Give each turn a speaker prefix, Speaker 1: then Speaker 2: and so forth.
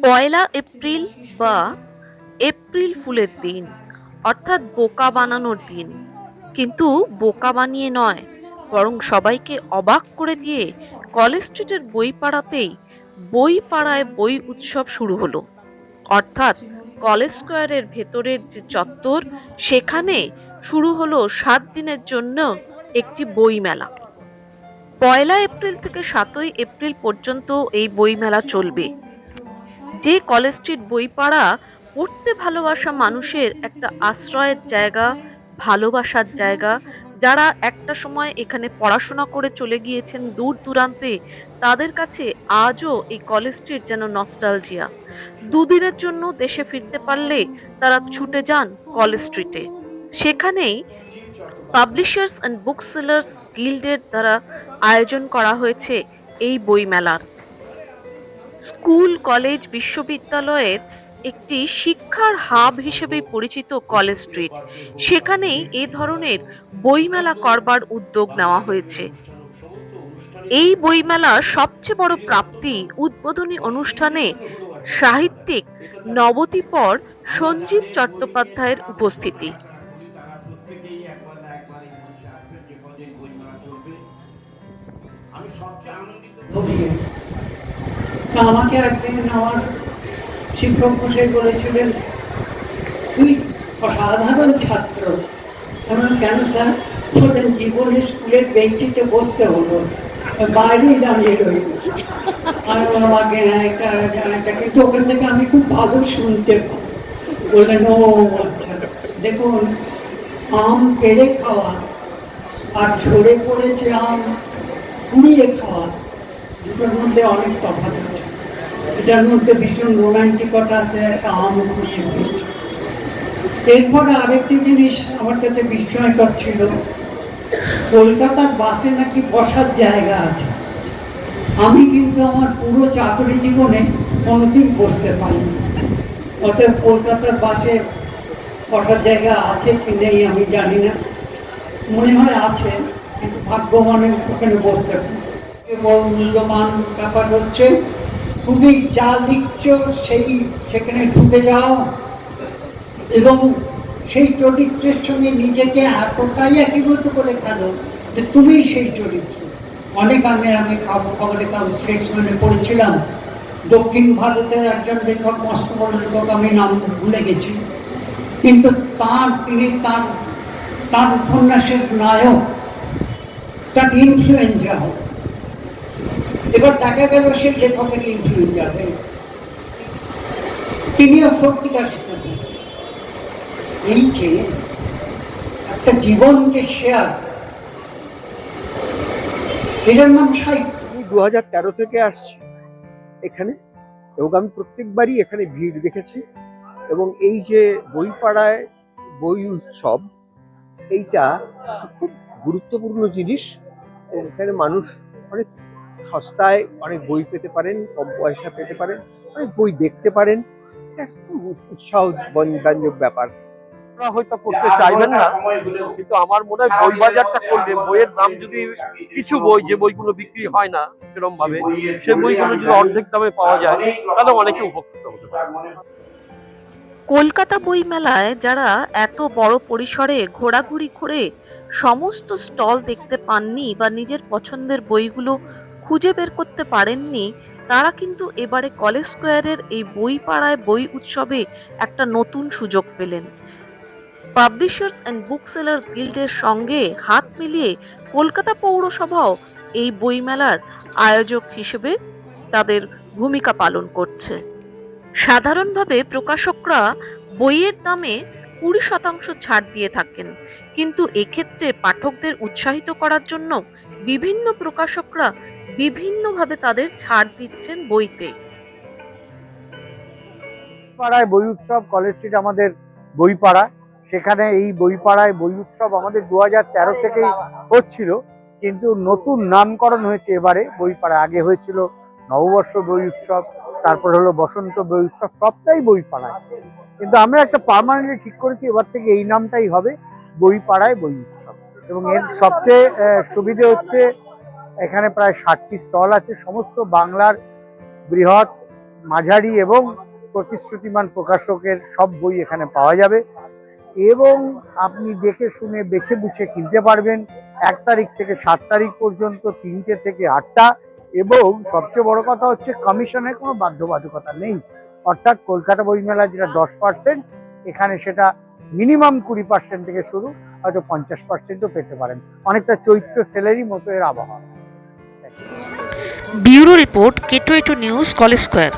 Speaker 1: পয়লা April বা April ফুলের দিন, অর্থাৎ বোকা বানানোর দিন। কিন্তু বোকা বানিয়ে নয়, বরং সবাইকে অবাক করে দিয়ে কলেজ স্ট্রিটের বইপাড়াতেই বইপাড়ায় বই উৎসব শুরু হলো। অর্থাৎ কলেজ স্কোয়ারের ভেতরের যে চত্বর, সেখানে শুরু হলো 7 দিনের জন্য একটি বই মেলা। পয়লা এপ্রিল থেকে 7ই এপ্রিল পর্যন্ত এই বই মেলা চলবে। যে কলেজ স্ট্রিট বইপাড়া পড়তে ভালোবাসা মানুষের একটা আশ্রয়ের জায়গা, ভালোবাসার জায়গা। যারা একটা সময় এখানে পড়াশোনা করে চলে গিয়েছেন দূর দূরান্তে, তাদের কাছে আজও এই কলেজ স্ট্রিট যেন নস্টালজিয়া। দুদিনের জন্য দেশে ফিরতে পারলে তারা ছুটে যান কলেজ স্ট্রিটে। সেখানেই পাবলিশার্স অ্যান্ড বুক সেলার্স গিল্ডের দ্বারা আয়োজন করা হয়েছে এই বইমেলার। স্কুল, কলেজ, বিশ্ববিদ্যালয়ের একটি শিক্ষার হাব হিসেবে পরিচিত কলেজ স্ট্রিট, সেখানেই এই ধরনের বইমেলা করবার উদ্যোগ নেওয়া হয়েছে। এই বইমেলার সবচেয়ে বড় প্রাপ্তি উদ্বোধনী অনুষ্ঠানে সাহিত্যিক নবদ্বীপর সঞ্জীব চট্টোপাধ্যায়ের উপস্থিতি।
Speaker 2: আমাকে একদিন আমার শিক্ষক মশাই বলেছিলেন, তুই অসাধারণ ছাত্র। আমি কেন স্যার? বললেন, জীবনে স্কুলের বেঞ্চিতে বসতে হলো, বাইরেই দাঁড়িয়ে রইল। আর আমাকে কিন্তু ওখান থেকে আমি খুব ভালো শুনতে পাই। বললেন, ও আচ্ছা। দেখুন, আম পেড়ে খাওয়া আর ঝরে পড়েছে আম কুড়িয়ে খাওয়া, দুটোর মধ্যে অনেক তফাৎ আছে। এটার মধ্যে ভীষণ রোমান্টিকতা আছে, একটা আম কুড়িয়ে পেয়েছে। এরপরে আরেকটি জিনিস আমার কাছে বিস্ময়কর ছিল, কলকাতার বাসে নাকি বসার জায়গা আছে। আমি কিন্তু আমার পুরো চাকরি জীবনে কোনোদিন বসতে পারিনি। অতএব কলকাতার বাসে বসার জায়গা আছে কি নেই আমি জানি না, মনে হয় আছে, কিন্তু ভাগ্যমানের ওখানে বসতে পারি। বড় মূল্যবান ব্যাপার হচ্ছে, তুমি যা লিখছ সেখানে ঢুকে যাও এবং সেই চরিত্রের সঙ্গে নিজেকে এতটাই একীভূত করে ফেলো যে তুমি সেই চরিত্র। অনেক আমি খবরের কাগজ স্টেটসম্যানে পড়েছিলাম, দক্ষিণ ভারতের একজন লেখক, মস্ত বড় লেখক, আমি নাম ভুলে গেছি, কিন্তু তিনি তার উপন্যাসের নায়ক, তার ইনফ্লুয়েঞ্জা হয়। এবার দেখা গেল সে লেখকের ইনফ্লুয়েঞ্জা হয়ে তিনিও সত্যিকার শিক্ষার্থী। এই যে একটা জীবনকে শেয়ার, এটার নাম সাহিত্য।
Speaker 3: 2013 থেকে আসছি এখানে, এবং আমি প্রত্যেকবারই এখানে ভিড় দেখেছি। এবং এই যে বইপাড়ায় বই উৎসব, এইটা খুব গুরুত্বপূর্ণ জিনিস। এখানে মানুষ অনেক সস্তায় অনেক বই পেতে পারেন, কম পয়সা পেতে পারেন, অনেক বই দেখতে পারেন। এটা খুব উৎসাহ ব্যঞ্জক ব্যাপার। আপনারা হয়তো পড়তে চাইবেন না, কিন্তু আমার মনে হয় বই বাজারটা করলে, বইয়ের দাম যদি কিছু বই, যে বইগুলো বিক্রি হয় না সেরকম ভাবে, সেই বইগুলো যদি অর্ধেক দামে পাওয়া যায়, তাহলে অনেকে উপকৃত হতে পারে।
Speaker 1: কলকাতা বইমেলায় যারা এত বড় পরিসরে ঘোরাঘুরি করে সমস্ত স্টল দেখতে পাননি বা নিজের পছন্দের বইগুলো খুঁজে বের করতে পারেননি, তারা কিন্তু এবারে কলেজ স্কোয়ারের এই বইপাড়ায় বই উৎসবে একটা নতুন সুযোগ পেলেন। পাবলিশার্স অ্যান্ড বুক সেলার্স গিল্ডের সঙ্গে হাত মিলিয়ে কলকাতা পৌরসভাও এই বইমেলার আয়োজক হিসেবে তাদের ভূমিকা পালন করছে। সাধারণভাবে প্রকাশকরা বইয়ের দামে 20% ছাড় দিয়ে থাকেন, কিন্তু এক্ষেত্রে পাঠকদের উৎসাহিত করার জন্য বিভিন্ন প্রকাশকরা বিভিন্নভাবে তাদের ছাড় দিচ্ছেন বইতে।
Speaker 4: পাড়ায় বই উৎসব, কলেজ স্ট্রিট আমাদের বইপাড়া, সেখানে এই বইপাড়ায় বই উৎসব আমাদের 2013 থেকেই হচ্ছিল, কিন্তু নতুন নামকরণ হয়েছে এবারে বইপাড়া। আগে হয়েছিল নববর্ষ বই উৎসব, তারপর হলো বসন্ত বই উৎসব, সবটাই বইপাড়ায়। কিন্তু আমরা একটা পার্মানেন্টলি ঠিক করেছি, এবার থেকে এই নামটাই হবে, বইপাড়ায় বই উৎসব। এবং এর সবচেয়ে সুবিধে হচ্ছে, এখানে প্রায় 60টি স্টল আছে, সমস্ত বাংলার বৃহৎ, মাঝারি এবং প্রতিশ্রুতিমান প্রকাশকের সব বই এখানে পাওয়া যাবে এবং আপনি দেখে শুনে বেছে বুঝে কিনতে পারবেন। 1 তারিখ থেকে 7 তারিখ পর্যন্ত 3টে থেকে 8টা, এবং সবচেয়ে বড় কথা হচ্ছে কমিশনের কোনো বাধ্যবাধকতা নেই। অর্থাৎ কলকাতা বইমেলা যেটা 10%, এখানে সেটা মিনিমাম 20% থেকে শুরু, হয়তো 50%ও পেতে পারেন। অনেকটা চৈত্র সেলেরই মতো এর আবহাওয়া।
Speaker 1: Bureau report, K22 news, college square.